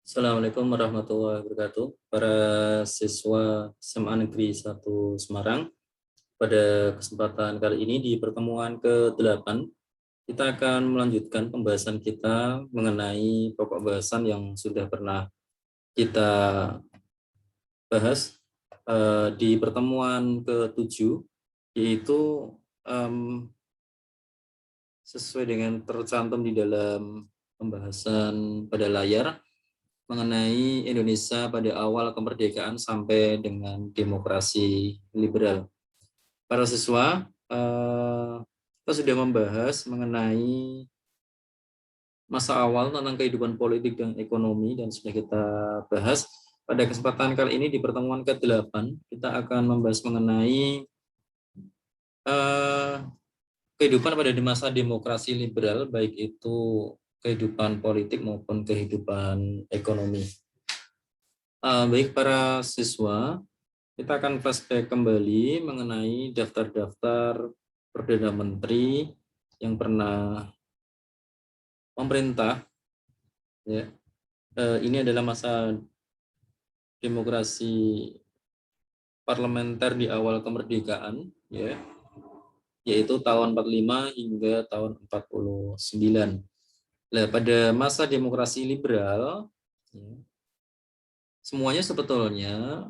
Assalamualaikum warahmatullahi wabarakatuh. Para siswa SMA Negeri 1 Semarang, pada kesempatan kali ini di pertemuan ke-8, kita akan melanjutkan pembahasan kita mengenai pokok bahasan yang sudah pernah kita bahas di pertemuan ke-7, yaitu sesuai dengan tercantum di dalam pembahasan pada layar, mengenai Indonesia pada awal kemerdekaan sampai dengan demokrasi liberal. Para siswa, kita sudah membahas mengenai masa awal tentang kehidupan politik dan ekonomi dan sudah kita bahas. Pada kesempatan kali ini di pertemuan ke-8, kita akan membahas mengenai kehidupan pada di masa demokrasi liberal, baik itu kehidupan politik maupun kehidupan ekonomi. Baik para siswa, kita akan flashback kembali mengenai daftar-daftar Perdana Menteri yang pernah memerintah. Ya. Ini adalah masa demokrasi parlementer di awal kemerdekaan, ya, yaitu tahun 45 hingga tahun 49. Nah, pada masa demokrasi liberal, ya, semuanya sebetulnya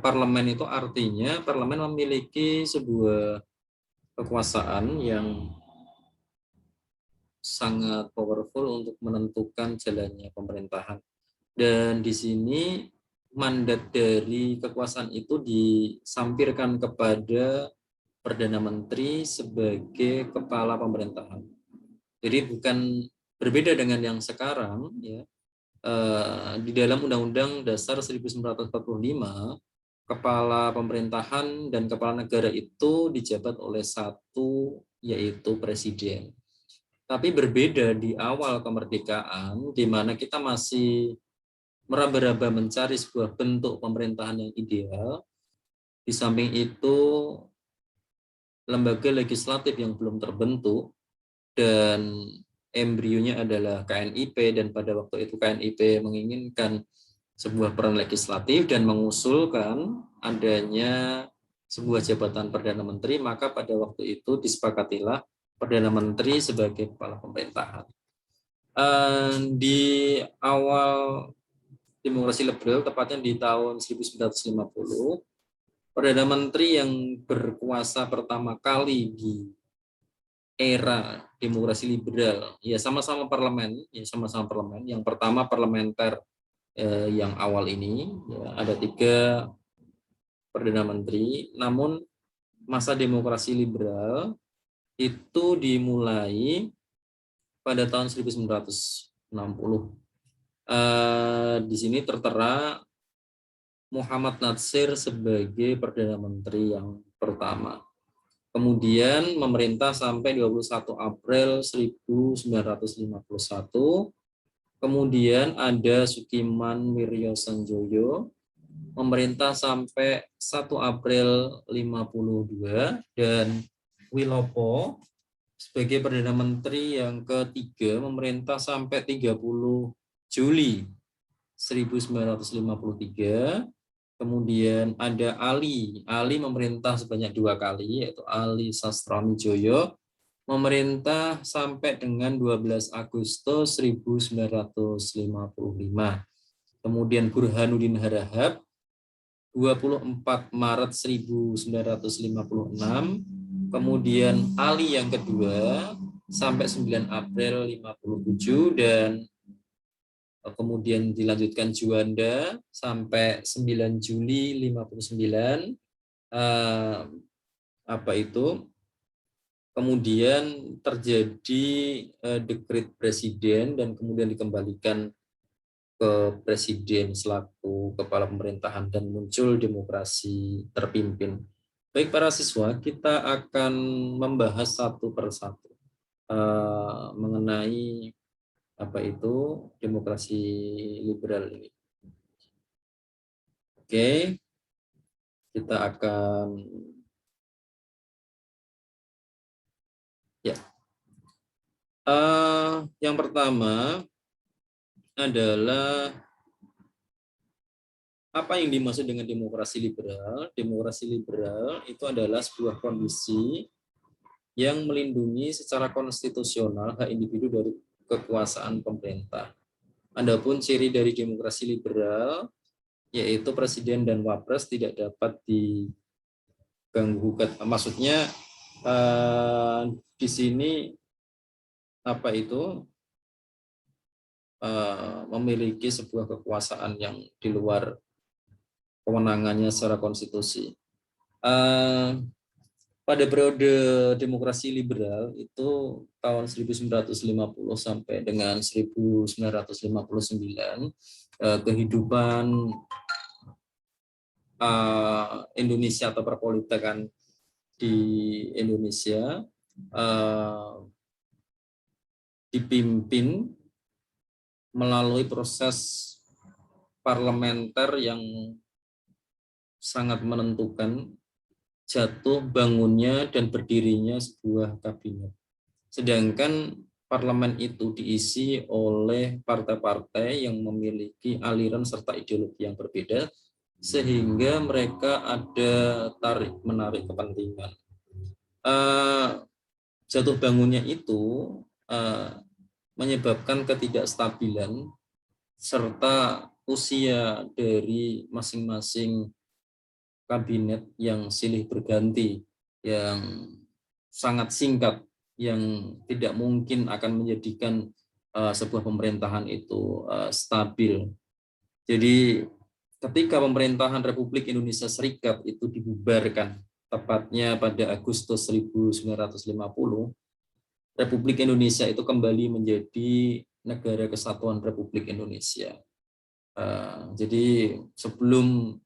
parlemen itu artinya parlemen memiliki sebuah kekuasaan yang sangat powerful untuk menentukan jalannya pemerintahan. Dan di sini mandat dari kekuasaan itu disampirkan kepada Perdana Menteri sebagai kepala pemerintahan. Jadi bukan berbeda dengan yang sekarang, ya. Di dalam Undang-Undang Dasar 1945, kepala pemerintahan dan kepala negara itu dijabat oleh satu, yaitu presiden. Tapi berbeda di awal kemerdekaan, di mana kita masih meraba-raba mencari sebuah bentuk pemerintahan yang ideal. Di samping itu, lembaga legislatif yang belum terbentuk, dan embrionya adalah KNIP, dan pada waktu itu KNIP menginginkan sebuah peran legislatif dan mengusulkan adanya sebuah jabatan Perdana Menteri, maka pada waktu itu disepakatilah Perdana Menteri sebagai kepala pemerintahan. Di awal demokrasi liberal, tepatnya di tahun 1950, Perdana Menteri yang berkuasa pertama kali di era demokrasi liberal, ya sama-sama parlemen, Yang pertama parlementer yang awal ini, ya, ada 3 Perdana Menteri, namun masa demokrasi liberal itu dimulai pada tahun 1960. Di sini tertera Muhammad Natsir sebagai Perdana Menteri yang pertama. Kemudian memerintah sampai 21 April 1951. Kemudian ada Sukiman Wiryosanjoyo, memerintah sampai 1 April 52, dan Wilopo sebagai Perdana Menteri yang ketiga memerintah sampai 30 Juli 1953. Kemudian ada Ali memerintah sebanyak 2 kali, yaitu Ali Sastramidjoyo, memerintah sampai dengan 12 Agustus 1955. Kemudian Burhanuddin Harahap 24 Maret 1956. Kemudian Ali yang kedua sampai 9 April 57, dan kemudian dilanjutkan Juanda sampai 9 Juli 59. Kemudian terjadi dekret presiden dan kemudian dikembalikan ke presiden selaku kepala pemerintahan dan muncul demokrasi terpimpin. Baik para siswa, kita akan membahas satu persatu mengenai demokrasi liberal ini. Oke, kita akan yang pertama adalah apa yang dimaksud dengan demokrasi liberal. Demokrasi liberal itu adalah sebuah kondisi yang melindungi secara konstitusional hak individu dari kekuasaan pemerintah. Adapun ciri dari demokrasi liberal yaitu presiden dan wapres tidak dapat diganggu gugat. Maksudnya di sini apa itu memiliki sebuah kekuasaan yang di luar kewenangannya secara konstitusi. Pada periode demokrasi liberal itu tahun 1950 sampai dengan 1959, kehidupan Indonesia atau perpolitikan di Indonesia dipimpin melalui proses parlementer yang sangat menentukan jatuh bangunnya dan berdirinya sebuah kabinet. Sedangkan parlemen itu diisi oleh partai-partai yang memiliki aliran serta ideologi yang berbeda, sehingga mereka ada tarik-menarik kepentingan. Jatuh bangunnya itu menyebabkan ketidakstabilan serta usia dari masing-masing kabinet yang silih berganti, yang sangat singkat, yang tidak mungkin akan menjadikan sebuah pemerintahan itu stabil. Jadi ketika pemerintahan Republik Indonesia Serikat itu dibubarkan, tepatnya pada Agustus 1950, Republik Indonesia itu kembali menjadi negara kesatuan Republik Indonesia. Jadi sebelum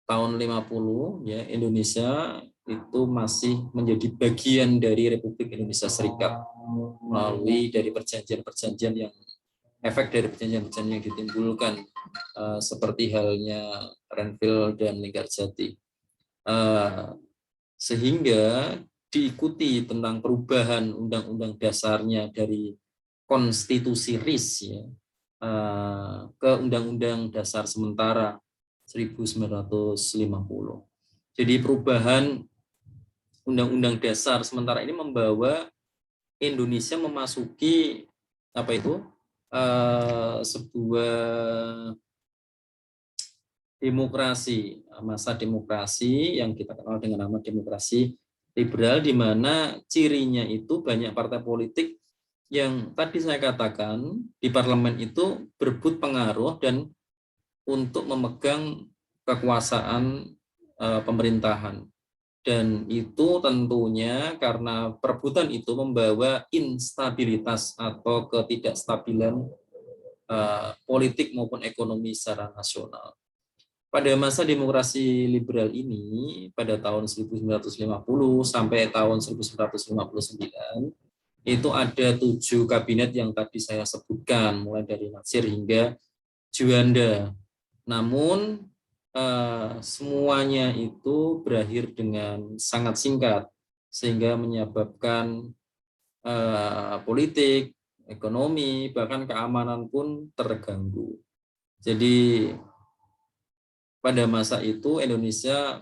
tahun 50 ya, Indonesia itu masih menjadi bagian dari Republik Indonesia Serikat melalui dari perjanjian-perjanjian yang efek dari perjanjian-perjanjian yang ditimbulkan seperti halnya Renville dan Linggarjati, sehingga diikuti tentang perubahan undang-undang dasarnya dari konstitusi RIS ya, ke undang-undang dasar sementara 1950. Jadi perubahan undang-undang dasar sementara ini membawa Indonesia memasuki apa itu sebuah demokrasi, masa demokrasi yang kita kenal dengan nama demokrasi liberal, di mana cirinya itu banyak partai politik yang tadi saya katakan di parlemen itu berebut pengaruh dan untuk memegang kekuasaan pemerintahan. Dan itu tentunya karena perebutan itu membawa instabilitas atau ketidakstabilan politik maupun ekonomi secara nasional. Pada masa demokrasi liberal ini, pada tahun 1950 sampai tahun 1959, itu ada 7 kabinet yang tadi saya sebutkan, mulai dari Natsir hingga Juanda. Namun semuanya itu berakhir dengan sangat singkat, sehingga menyebabkan politik, ekonomi, bahkan keamanan pun terganggu. Jadi pada masa itu Indonesia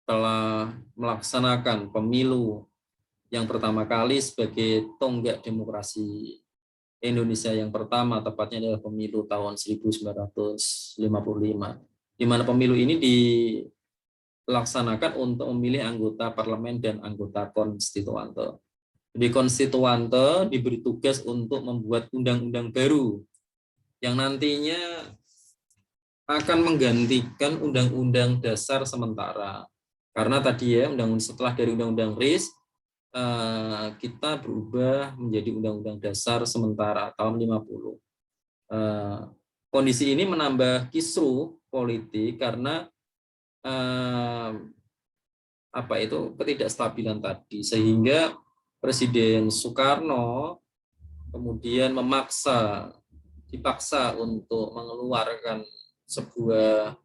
telah melaksanakan pemilu yang pertama kali sebagai tonggak demokrasi Indonesia yang pertama, tepatnya adalah pemilu tahun 1955, di mana pemilu ini dilaksanakan untuk memilih anggota parlemen dan anggota konstituante. Jadi konstituante diberi tugas untuk membuat undang-undang baru yang nantinya akan menggantikan undang-undang dasar sementara. Karena tadi ya, setelah dari undang-undang RIS, kita berubah menjadi undang-undang dasar sementara tahun 50. Kondisi ini menambah kisruh politik karena ketidakstabilan tadi, sehingga Presiden Soekarno kemudian dipaksa untuk mengeluarkan sebuah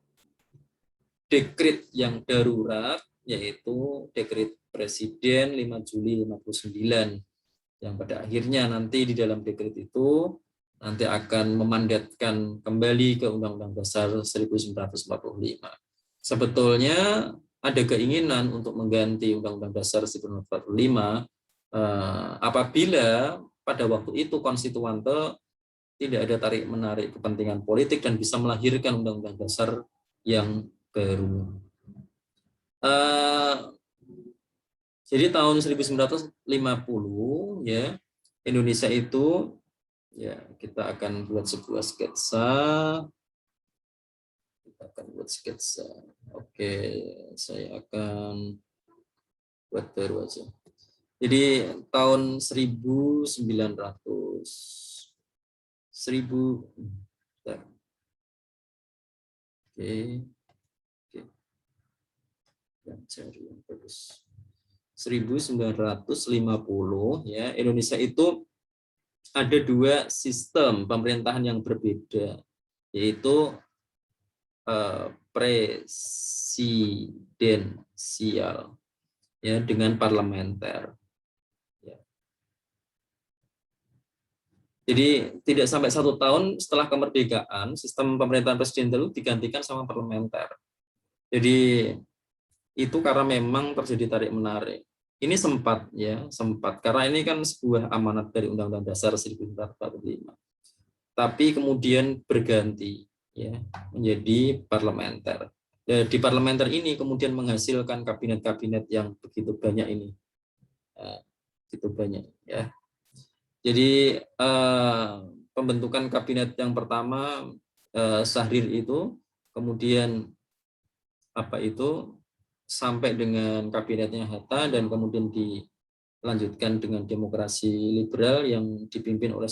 dekret yang darurat, yaitu dekret Presiden 5 Juli 59, yang pada akhirnya nanti di dalam dekret itu nanti akan memandatkan kembali ke Undang-Undang Dasar 1945. Sebetulnya ada keinginan untuk mengganti Undang-Undang Dasar 1945 apabila pada waktu itu konstituante tidak ada tarik-menarik kepentingan politik dan bisa melahirkan Undang-Undang Dasar yang baru. Jadi tahun 1950 ya, Indonesia itu ya, kita akan buat sebuah sketsa. Oke, saya akan buat baru aja. Jadi tahun 1900 Oke. Yang cari yang bagus. 1950 ya, Indonesia itu ada dua sistem pemerintahan yang berbeda, yaitu presidensial ya dengan parlementer. Ya. Jadi tidak sampai 1 tahun setelah kemerdekaan, sistem pemerintahan presidensial itu digantikan sama parlementer. Jadi itu karena memang terjadi tarik menarik. Ini sempat karena ini kan sebuah amanat dari Undang-Undang Dasar 1945. Tapi kemudian berganti ya menjadi parlementer. Di parlementer ini kemudian menghasilkan kabinet-kabinet yang begitu banyak ini. Begitu banyak ya. Jadi pembentukan kabinet yang pertama Syahrir itu, kemudian sampai dengan kabinetnya Hatta, dan kemudian dilanjutkan dengan demokrasi liberal yang dipimpin oleh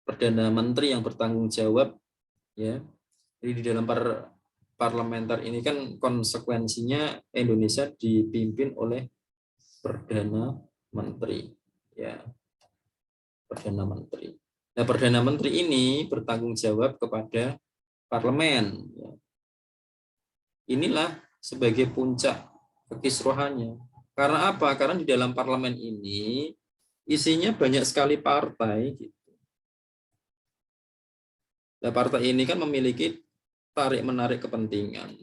Perdana Menteri yang bertanggung jawab ya. Jadi di dalam parlementer ini kan konsekuensinya Indonesia dipimpin oleh Perdana Menteri ya. Perdana Menteri. Nah, Perdana Menteri ini bertanggung jawab kepada parlemen ya. Inilah sebagai puncak kekisruhannya. Karena apa? Karena di dalam parlemen ini isinya banyak sekali partai gitu. Nah, partai ini kan memiliki tarik-menarik kepentingan.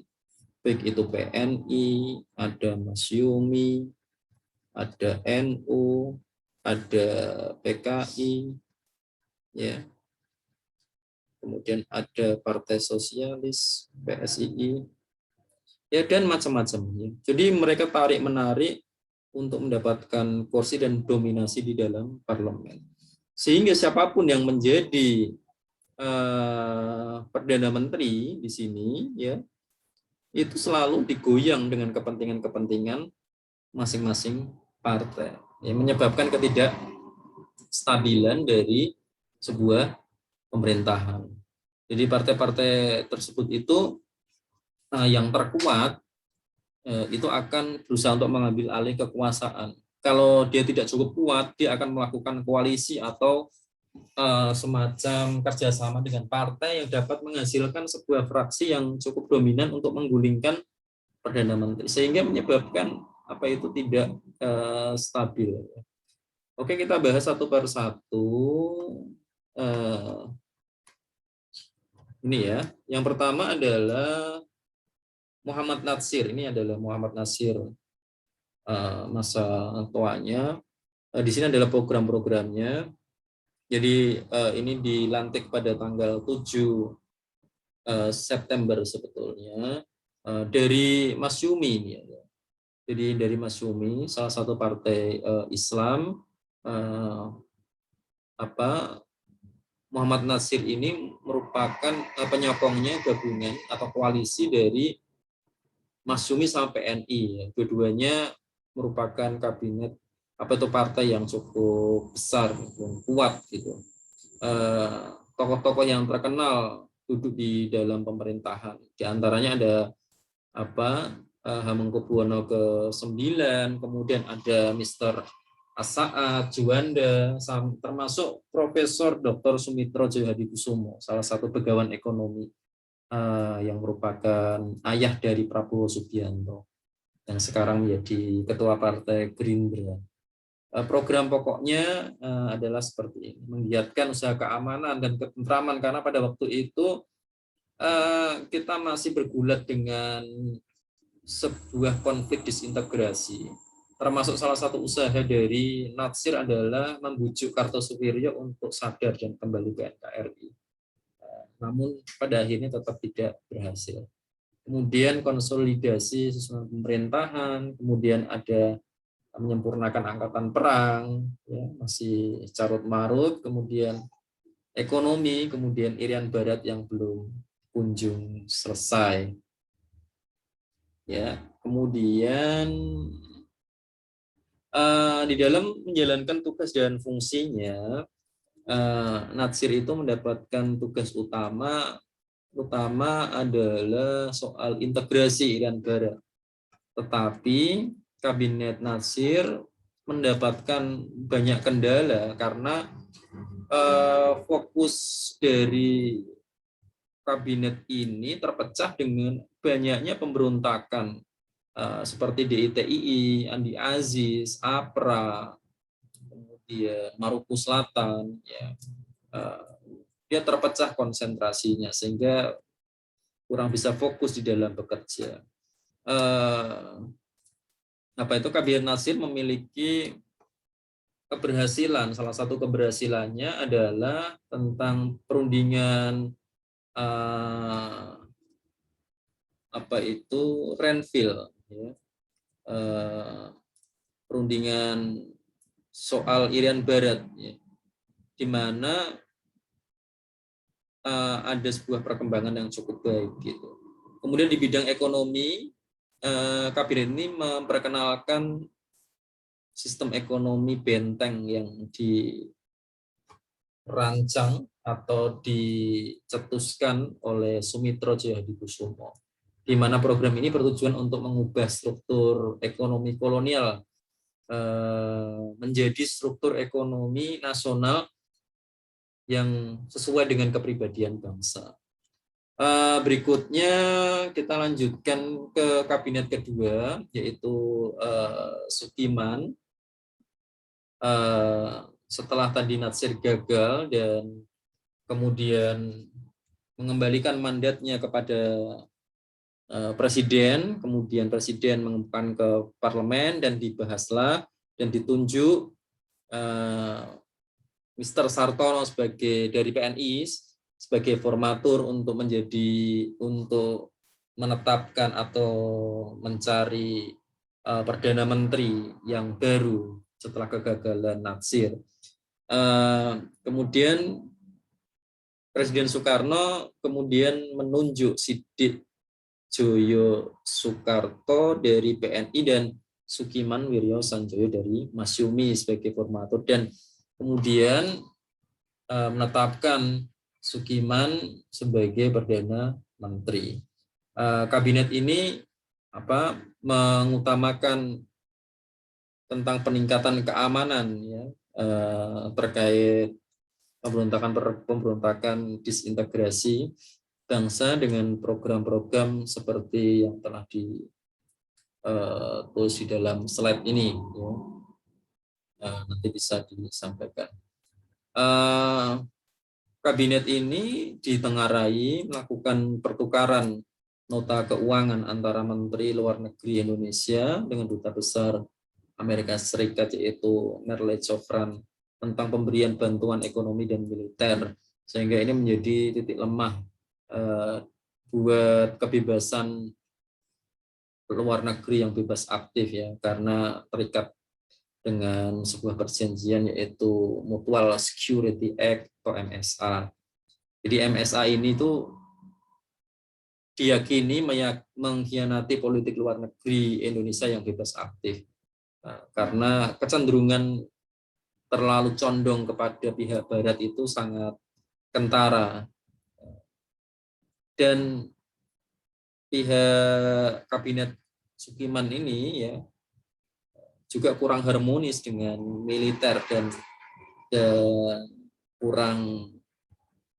Baik itu PNI, ada Masyumi, ada NU, ada PKI, ya. Kemudian ada Partai Sosialis, PSII, ya, dan macam-macam. Jadi mereka tarik-menarik untuk mendapatkan kursi dan dominasi di dalam parlemen. Sehingga siapapun yang menjadi Perdana Menteri di sini, ya, itu selalu digoyang dengan kepentingan-kepentingan masing-masing partai, yang menyebabkan ketidakstabilan dari sebuah pemerintahan. Jadi partai-partai tersebut itu yang terkuat itu akan berusaha untuk mengambil alih kekuasaan. Kalau dia tidak cukup kuat, dia akan melakukan koalisi atau semacam kerjasama dengan partai yang dapat menghasilkan sebuah fraksi yang cukup dominan untuk menggulingkan Perdana Menteri, sehingga menyebabkan tidak stabil. Oke, kita bahas satu per satu. Ini ya, yang pertama adalah Muhammad Natsir. Ini adalah Muhammad Natsir masa tuanya. Di sini adalah program-programnya. Jadi ini dilantik pada tanggal 7 September sebetulnya dari Masyumi ini ya. Jadi dari Masyumi, salah satu partai Islam. Muhammad Natsir ini merupakan penyokongnya gabungan atau koalisi dari Masyumi sama PNI ya. Dua-duanya merupakan kabinet partai yang cukup besar dan kuat gitu. Tokoh-tokoh yang terkenal duduk di dalam pemerintahan. Di antaranya ada Hamengkubuwono ke-9, kemudian ada Mr. As-Saad, Juanda, termasuk Profesor Dr. Sumitro Djoyohadikusumo, salah satu begawan ekonomi yang merupakan ayah dari Prabowo Subianto yang sekarang menjadi ketua partai Gerindra. Program pokoknya adalah seperti ini, menggiatkan usaha keamanan dan ketentraman, karena pada waktu itu kita masih bergulat dengan sebuah konflik disintegrasi. Termasuk salah satu usaha dari Natsir adalah membujuk Kartosuwiryo untuk sadar dan kembali ke NKRI. Namun pada akhirnya tetap tidak berhasil. Kemudian konsolidasi susunan pemerintahan, kemudian ada menyempurnakan angkatan perang, ya, masih carut marut, kemudian ekonomi, kemudian Irian Barat yang belum kunjung selesai. Ya, kemudian di dalam menjalankan tugas dan fungsinya, Natsir itu mendapatkan tugas utama adalah soal integrasi Irian Barat. Tetapi kabinet Natsir mendapatkan banyak kendala karena fokus dari kabinet ini terpecah dengan banyaknya pemberontakan seperti DITII, Andi Aziz, APRA, kemudian Maluku Selatan, ya, dia terpecah konsentrasinya sehingga kurang bisa fokus di dalam bekerja. Kabinet Natsir memiliki keberhasilan. Salah satu keberhasilannya adalah tentang perundingan Renville, ya. Perundingan soal Irian Barat, ya, di mana ada sebuah perkembangan yang cukup baik gitu. Kemudian di bidang ekonomi, kabinet ini memperkenalkan sistem ekonomi benteng yang dirancang atau dicetuskan oleh Sumitro Djahadikusumo, di mana program ini bertujuan untuk mengubah struktur ekonomi kolonial menjadi struktur ekonomi nasional yang sesuai dengan kepribadian bangsa. Berikutnya kita lanjutkan ke kabinet kedua, yaitu Sukiman. Setelah tadi Natsir gagal dan kemudian mengembalikan mandatnya kepada presiden, kemudian presiden mengembalikan ke parlemen dan dibahaslah dan ditunjuk Mr. Sartono sebagai dari PNI sebagai formatur untuk menetapkan atau mencari perdana menteri yang baru setelah kegagalan Natsir. Kemudian Presiden Soekarno kemudian menunjuk Sidik Joyo Soekarto dari PNI dan Sukiman Wiryo Sanjoyo dari Masyumi sebagai formatur, dan kemudian menetapkan Sukiman sebagai Perdana Menteri. Kabinet ini mengutamakan tentang peningkatan keamanan, ya, terkait pemberontakan disintegrasi bangsa dengan program-program seperti yang telah ditulis di dalam slide ini, ya. Nanti bisa disampaikan. Kabinet ini ditengarai melakukan pertukaran nota keuangan antara Menteri Luar Negeri Indonesia dengan Duta Besar Amerika Serikat, yaitu Merle Chofran, tentang pemberian bantuan ekonomi dan militer, sehingga ini menjadi titik lemah buat kebebasan luar negeri yang bebas aktif, ya, karena terikat dengan sebuah perjanjian yaitu Mutual Security Act atau MSA. Jadi MSA ini tuh diyakini mengkhianati politik luar negeri Indonesia yang bebas aktif, karena kecenderungan terlalu condong kepada pihak Barat itu sangat kentara, dan pihak kabinet Sukiman ini, ya, juga kurang harmonis dengan militer dan kurang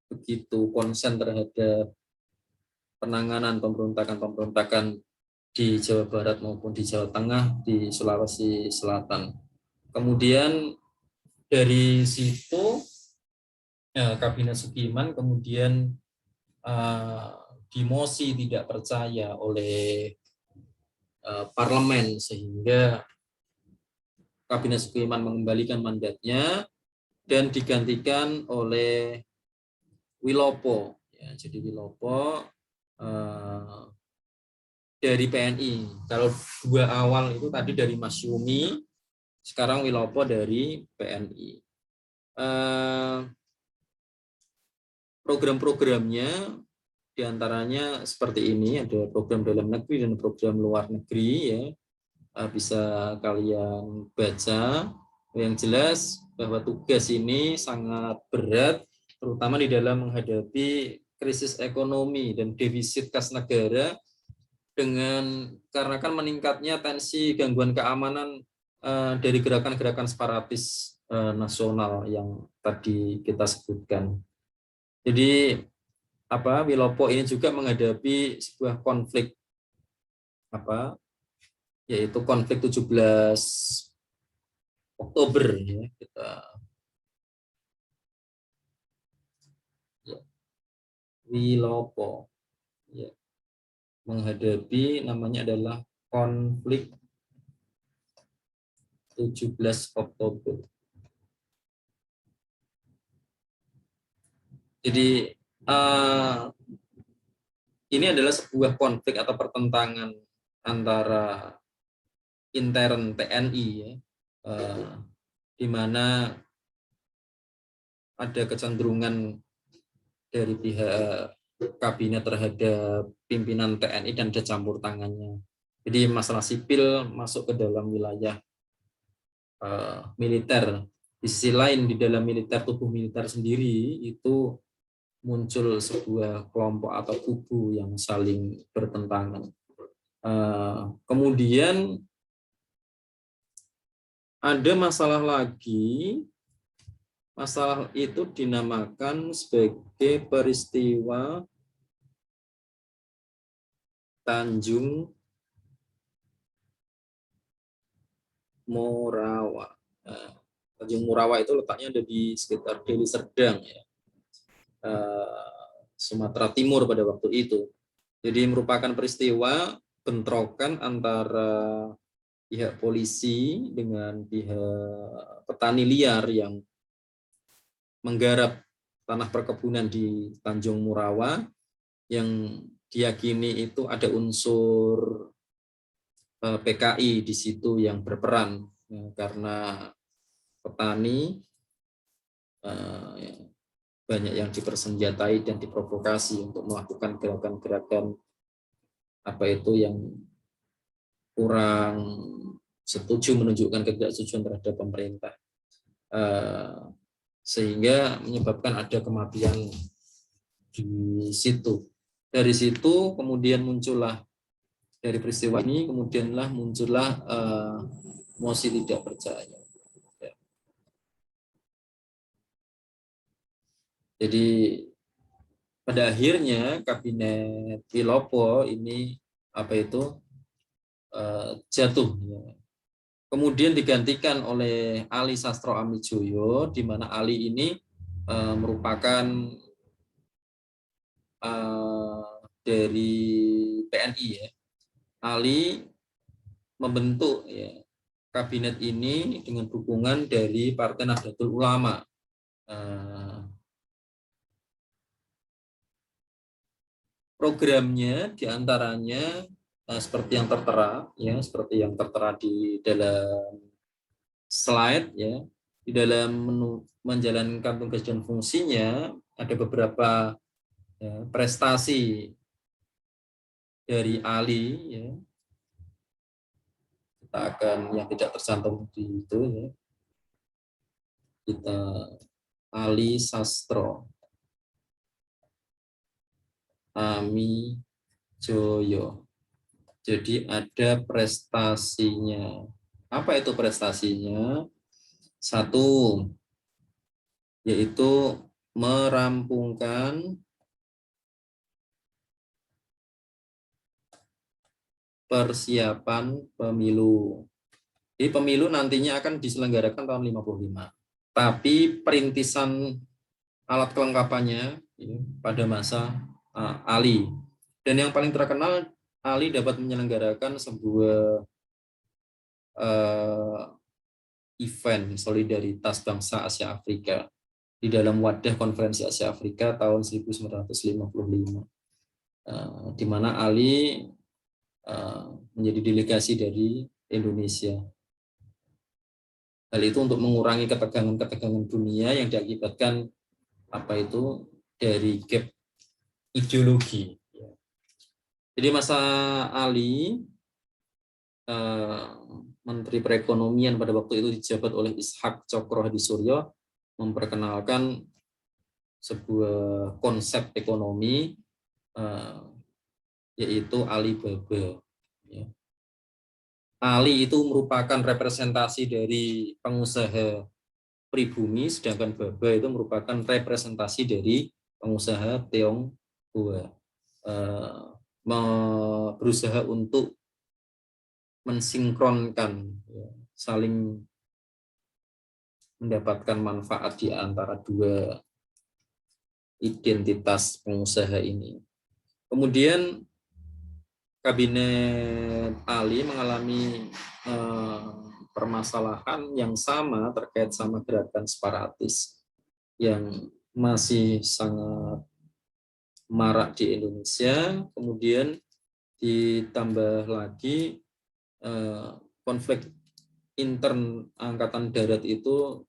begitu konsen terhadap penanganan pemberontakan di Jawa Barat maupun di Jawa Tengah, di Sulawesi Selatan. Kemudian dari situ Kabinet Sukiman kemudian dimosi tidak percaya oleh parlemen, sehingga Kabinet Sukiman mengembalikan mandatnya dan digantikan oleh Wilopo. Ya, jadi Wilopo dari PNI. Kalau dua awal itu tadi dari Mas Yumi, sekarang Wilopo dari PNI. Program-programnya diantaranya seperti ini, ada program dalam negeri dan program luar negeri, ya. Bisa kalian baca. Yang jelas bahwa tugas ini sangat berat, terutama di dalam menghadapi krisis ekonomi dan defisit kas negara, dengan karena kan meningkatnya tensi gangguan keamanan dari gerakan-gerakan separatis nasional yang tadi kita sebutkan. Jadi Wilopo ini juga menghadapi sebuah konflik yaitu konflik 17 Oktober, ya. Wilopo, ya, menghadapi namanya adalah konflik 17 Oktober. Jadi ini adalah sebuah konflik atau pertentangan antara intern TNI, ya, di mana ada kecenderungan dari pihak kabinet terhadap pimpinan TNI dan ada campur tangannya. Jadi masalah sipil masuk ke dalam wilayah militer. Di sisi lain di dalam militer, tubuh militer sendiri itu muncul sebuah kelompok atau kubu yang saling bertentangan. Kemudian ada masalah lagi. Masalah itu dinamakan sebagai peristiwa Tanjung Morawa. Tanjung Morawa itu letaknya ada di sekitar Deli Serdang, ya, Sumatera Timur pada waktu itu. Jadi merupakan peristiwa bentrokan antara pihak polisi dengan pihak petani liar yang menggarap tanah perkebunan di Tanjung Morawa, yang diyakini itu ada unsur PKI di situ yang berperan, karena petani banyak yang dipersenjatai dan diprovokasi untuk melakukan gerakan-gerakan yang kurang setuju, menunjukkan ketidaksetujuan terhadap pemerintah, sehingga menyebabkan ada kematian di situ. Dari situ kemudian muncullah, dari peristiwa ini kemudianlah muncullah mosi tidak percaya. Jadi pada akhirnya kabinet Wilopo ini jatuh. Kemudian digantikan oleh Ali Sastro Amijoyo, di mana Ali ini merupakan dari PNI, ya. Ali membentuk, ya, kabinet ini dengan dukungan dari Partai Nahdlatul Ulama. Programnya diantaranya seperti yang tertera, ya, seperti yang tertera di dalam slide, ya. Di dalam menu menjalankan tugas dan fungsinya ada beberapa, ya, prestasi dari Ali, ya. Kita akan yang tidak tercantum di itu, ya. Kita Ali Sastro Amijoyo. Jadi ada prestasinya. Apa itu prestasinya? Satu, yaitu merampungkan persiapan pemilu. Jadi pemilu nantinya akan diselenggarakan tahun 55. Tapi perintisan alat kelengkapannya pada masa Ali. Dan yang paling terkenal, Ali dapat menyelenggarakan sebuah event solidaritas bangsa Asia Afrika di dalam wadah konferensi Asia Afrika tahun 1955, di mana Ali menjadi delegasi dari Indonesia. Hal itu untuk mengurangi ketegangan-ketegangan dunia yang diakibatkan dari gap ideologi. Jadi masa Ali, Menteri Perekonomian pada waktu itu dijabat oleh Ishak Cokro Hadi Suryo, memperkenalkan sebuah konsep ekonomi, yaitu Alibaba. Ali itu merupakan representasi dari pengusaha pribumi, sedangkan Baba itu merupakan representasi dari pengusaha Tionghoa. Berusaha untuk mensinkronkan, saling mendapatkan manfaat di antara dua identitas pengusaha ini. Kemudian Kabinet Ali mengalami permasalahan yang sama terkait sama gerakan separatis yang masih sangat marak di Indonesia. Kemudian ditambah lagi konflik intern Angkatan Darat itu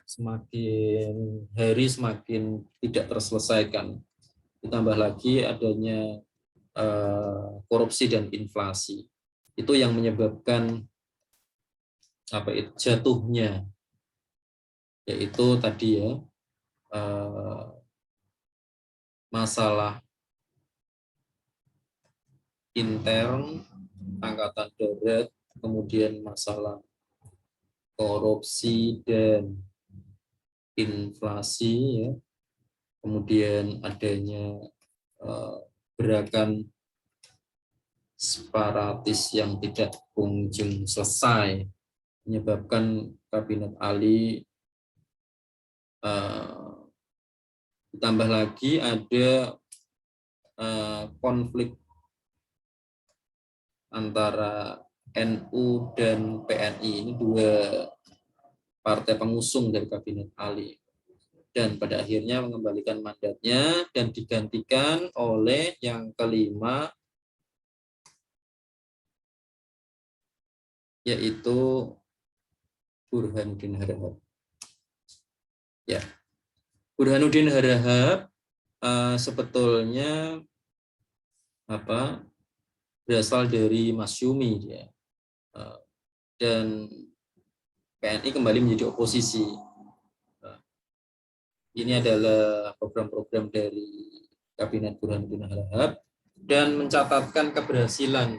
semakin hari semakin tidak terselesaikan. Ditambah lagi adanya korupsi dan inflasi. Itu yang menyebabkan jatuhnya, yaitu tadi masalah intern Angkatan Darat, kemudian masalah korupsi dan inflasi, kemudian adanya gerakan separatis yang tidak kunjung selesai, menyebabkan Kabinet Ali, ditambah lagi ada konflik antara NU dan PNI, ini dua partai pengusung dari Kabinet Ali, dan pada akhirnya mengembalikan mandatnya dan digantikan oleh yang kelima, yaitu Burhanuddin Harahap. Ya, Burhanuddin Harahap sebetulnya berasal dari Masyumi dia, dan PNI kembali menjadi oposisi. Ini adalah program-program dari Kabinet Burhanuddin Harahap dan mencatatkan keberhasilan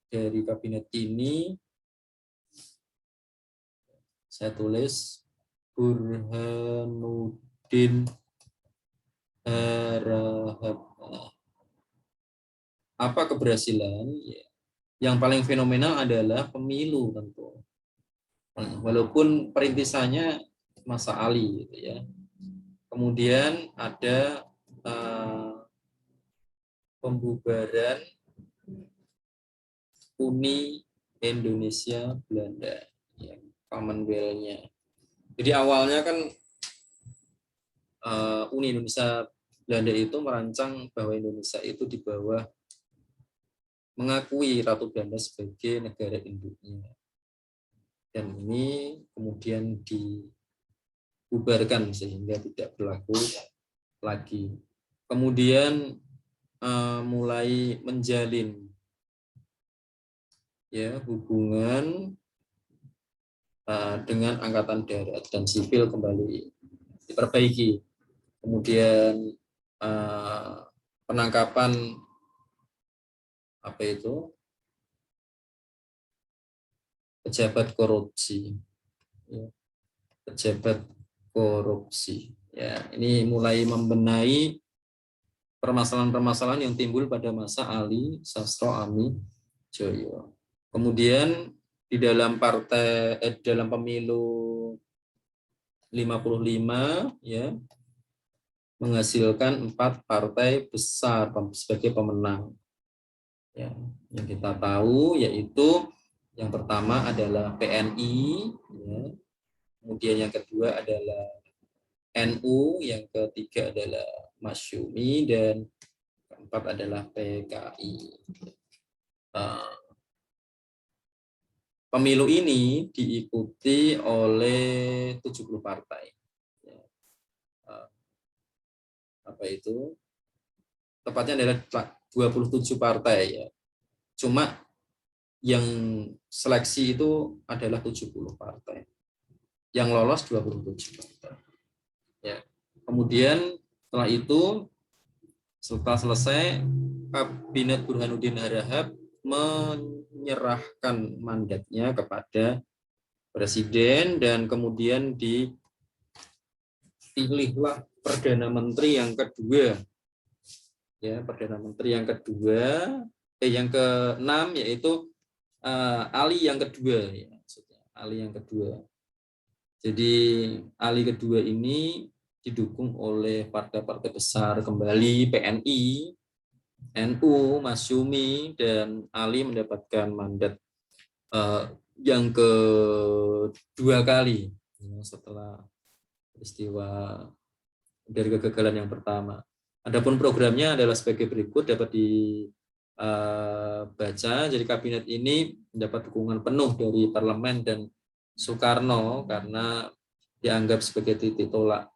dari kabinet ini. Saya tulis Burhanuddin Harahap. Apa keberhasilan? Yang paling fenomenal adalah pemilu tentu. Walaupun perintisannya masa Ali, gitu ya. Kemudian ada pembubaran Uni Indonesia Belanda, ya, Commonwealth-nya. Jadi awalnya kan Uni Indonesia Belanda itu merancang bahwa Indonesia itu di bawah, mengakui Ratu Belanda sebagai negara induknya. Dan ini kemudian dibubarkan sehingga tidak berlaku lagi. Kemudian mulai menjalin hubungan dengan Angkatan Darat dan sipil kembali diperbaiki. Kemudian penangkapan pejabat korupsi, pejabat korupsi. Ya, ini mulai membenahi permasalahan-permasalahan yang timbul pada masa Ali Sastro Ami Joyo. Kemudian di dalam dalam pemilu 55 ya menghasilkan 4 partai besar sebagai pemenang. Ya, yang kita tahu yaitu yang pertama adalah PNI, ya. Kemudian yang kedua adalah NU, yang ketiga adalah Masyumi, dan keempat adalah PKI. Pemilu ini diikuti oleh 70 partai. Apa itu? Tepatnya adalah 27 partai ya. Cuma yang seleksi itu adalah 70 partai. Yang lolos 27 partai. Ya. Kemudian setelah itu, setelah selesai, Kabinet Burhanuddin Harahap menyerahkan mandatnya kepada Presiden dan kemudian dipilihlah Perdana Menteri yang kedua. Ya, Perdana Menteri yang kedua, yang ke-6 yaitu Ali yang kedua, ya, maksudnya Ali yang kedua. Jadi Ali kedua ini didukung oleh partai-partai besar kembali, PNI, NU, Masyumi, dan Ali mendapatkan mandat yang kedua kali setelah peristiwa dari kegagalan yang pertama. Adapun programnya adalah sebagai berikut, dapat dibaca. Jadi kabinet ini mendapat dukungan penuh dari parlemen dan Soekarno karena dianggap sebagai titik tolak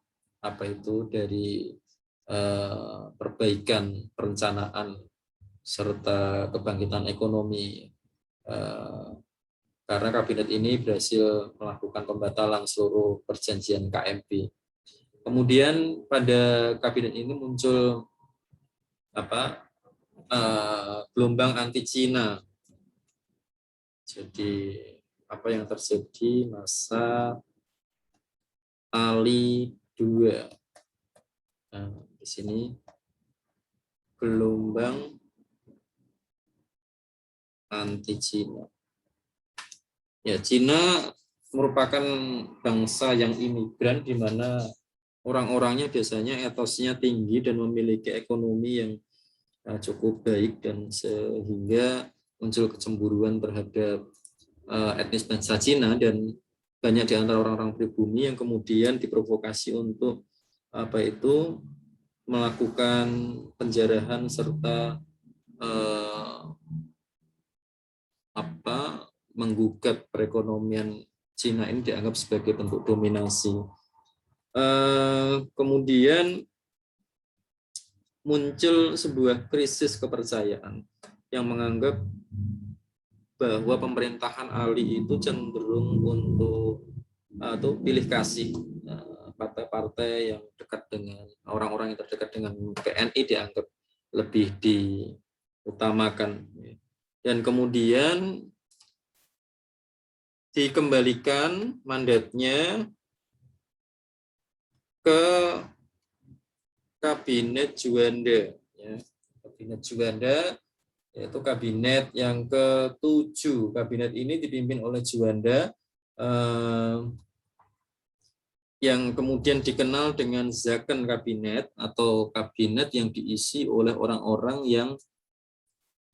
dari perbaikan perencanaan serta kebangkitan ekonomi. Karena kabinet ini berhasil melakukan pembatalan seluruh perjanjian KMP. Kemudian pada kabinet ini muncul gelombang anti Cina. Jadi apa yang terjadi masa Ali II. Nah, di sini gelombang anti Cina. Ya, Cina merupakan bangsa yang imigran di mana orang-orangnya biasanya etosnya tinggi dan memiliki ekonomi yang cukup baik, dan sehingga muncul kecemburuan terhadap etnis bangsa Cina, dan banyak di antara orang-orang pribumi yang kemudian diprovokasi untuk melakukan penjarahan serta menggugat perekonomian Cina ini dianggap sebagai bentuk dominasi. Kemudian muncul sebuah krisis kepercayaan yang menganggap bahwa pemerintahan Ali itu cenderung untuk pilih kasih. Partai-partai yang dekat dengan orang-orang yang terdekat dengan PNI dianggap lebih diutamakan. Dan kemudian dikembalikan mandatnya ke Kabinet Juanda. Ya. Kabinet Juanda yaitu kabinet yang ke-7. Kabinet ini dipimpin oleh Juanda yang kemudian dikenal dengan Zakon Kabinet atau kabinet yang diisi oleh orang-orang yang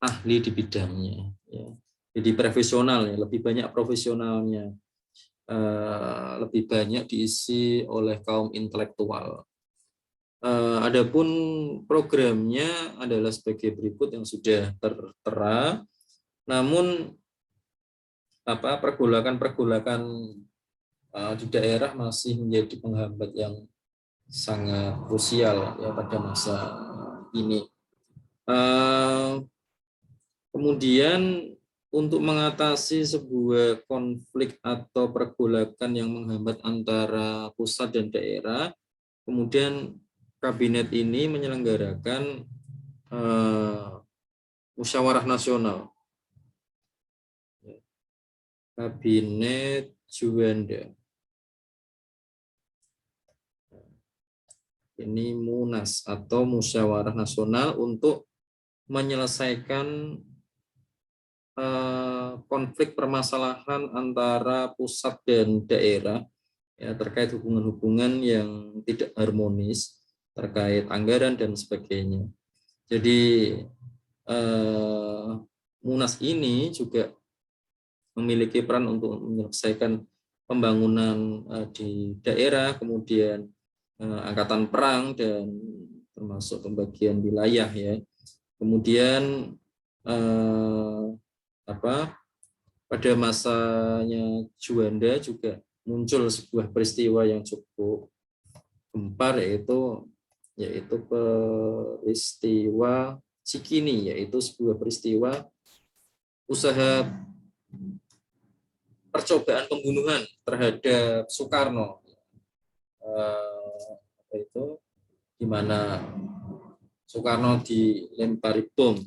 ahli di bidangnya. Ya. Jadi profesional, ya, lebih banyak profesionalnya, lebih banyak diisi oleh kaum intelektual. Adapun programnya adalah sebagai berikut yang sudah tertera, namun pergolakan-pergolakan di daerah masih menjadi penghambat yang sangat krusial ya pada masa ini. Kemudian untuk mengatasi sebuah konflik atau pergolakan yang menghambat antara pusat dan daerah, kemudian kabinet ini menyelenggarakan musyawarah nasional. Kabinet Juanda. Ini Munas atau Musyawarah Nasional untuk menyelesaikan konflik permasalahan antara pusat dan daerah ya, terkait hubungan-hubungan yang tidak harmonis terkait anggaran dan sebagainya. Jadi Munas ini juga memiliki peran untuk menyelesaikan pembangunan di daerah, kemudian angkatan perang dan termasuk pembagian wilayah ya. Kemudian pada masanya Juanda juga muncul sebuah peristiwa yang cukup gempar, yaitu peristiwa Cikini, yaitu sebuah peristiwa usaha percobaan pembunuhan terhadap Soekarno, di mana Soekarno dilempari bom.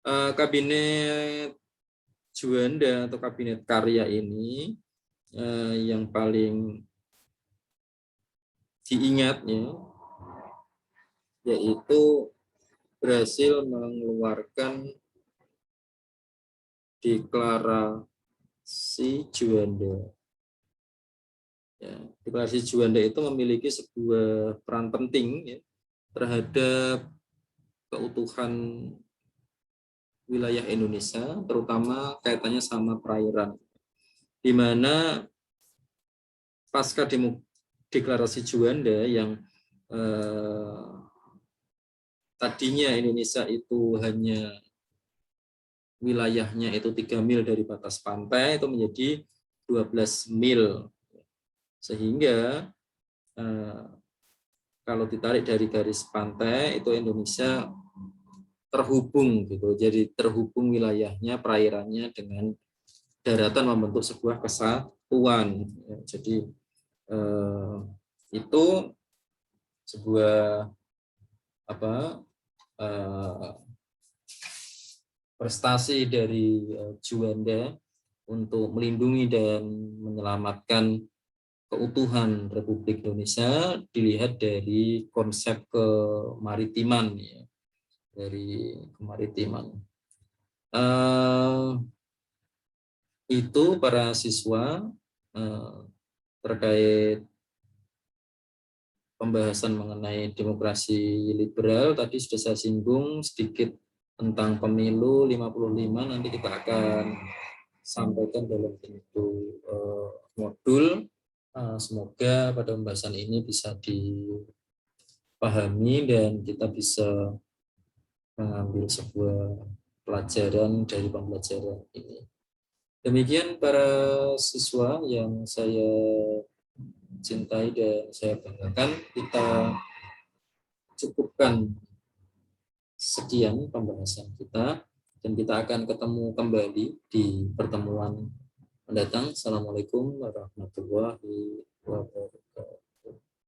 Kabinet Juanda atau kabinet karya ini yang paling diingatnya yaitu berhasil mengeluarkan deklarasi Juanda. Ya, deklarasi Juanda itu memiliki sebuah peran penting ya, terhadap keutuhan wilayah Indonesia, terutama kaitannya sama perairan, di mana pasca deklarasi Juanda yang tadinya Indonesia itu hanya wilayahnya itu 3 mil dari batas pantai, itu menjadi 12 mil. Sehingga kalau ditarik dari garis pantai itu Indonesia terhubung gitu. Jadi terhubung wilayahnya, perairannya dengan daratan membentuk sebuah kesatuan. Jadi itu sebuah prestasi dari Juanda untuk melindungi dan menyelamatkan keutuhan Republik Indonesia dilihat dari konsep kemaritiman ya, dari kemaritiman. Itu para siswa terkait pembahasan mengenai demokrasi liberal. Tadi sudah saya singgung sedikit tentang pemilu 55, nanti kita akan sampaikan dalam bentuk modul. Semoga pada pembahasan ini bisa dipahami dan kita bisa mengambil sebuah pelajaran dari pembelajaran ini. Demikian para siswa yang saya cintai dan saya banggakan, kita cukupkan sekian pembahasan kita dan kita akan ketemu kembali di pertemuan mendatang. Assalamualaikum warahmatullahi wabarakatuh.